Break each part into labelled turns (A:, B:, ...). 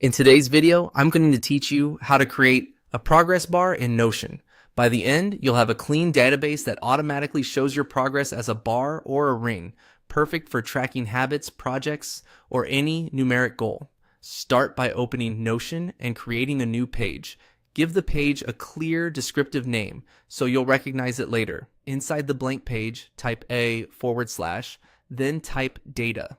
A: In today's video, I'm going to teach you how to create a progress bar in Notion. By the end, you'll have a clean database that automatically shows your progress as a bar or a ring, perfect for tracking habits, projects, or any numeric goal. Start by opening Notion and creating a new page. Give the page a clear, descriptive name so you'll recognize it later. Inside the blank page, type /, then type data.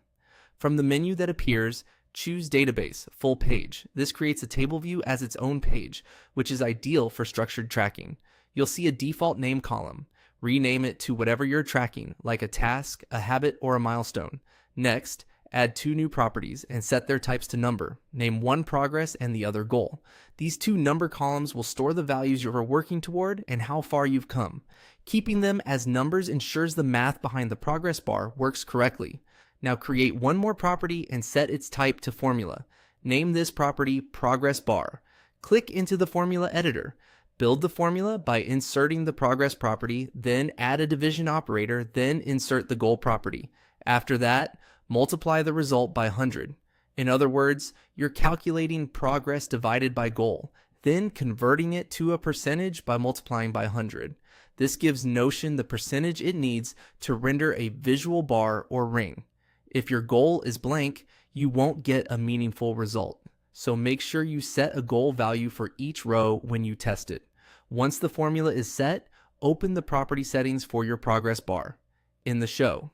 A: From the menu that appears, choose Database, Full Page. This creates a table view as its own page, which is ideal for structured tracking. You'll see a default name column. Rename it to whatever you're tracking, like a task, a habit, or a milestone. Next, add two new properties and set their types to number. Name one progress and the other goal. These two number columns will store the values you're working toward and how far you've come. Keeping them as numbers ensures the math behind the progress bar works correctly. Now create one more property and set its type to formula. Name this property Progress Bar. Click into the formula editor. Build the formula by inserting the progress property, then add a division operator, then insert the goal property. After that, multiply the result by 100. In other words, you're calculating progress divided by goal, then converting it to a percentage by multiplying by 100. This gives Notion the percentage it needs to render a visual bar or ring. If your goal is blank, you won't get a meaningful result. So make sure you set a goal value for each row when you test it. Once the formula is set, open the property settings for your progress bar. In the show.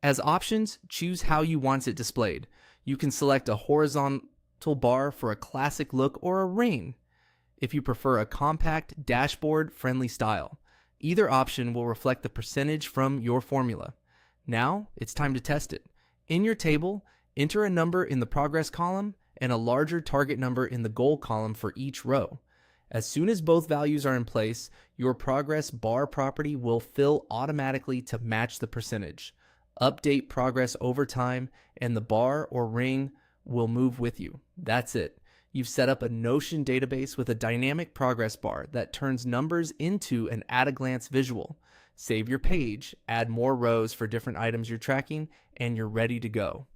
A: As options, choose how you want it displayed. You can select a horizontal bar for a classic look or a ring, if you prefer a compact, dashboard-friendly style. Either option will reflect the percentage from your formula. Now, it's time to test it. In your table, enter a number in the progress column and a larger target number in the goal column for each row. As soon as both values are in place, your progress bar property will fill automatically to match the percentage. Update progress over time, and the bar or ring will move with you. That's it. You've set up a Notion database with a dynamic progress bar that turns numbers into an at-a-glance visual. Save your page, add more rows for different items you're tracking, and you're ready to go.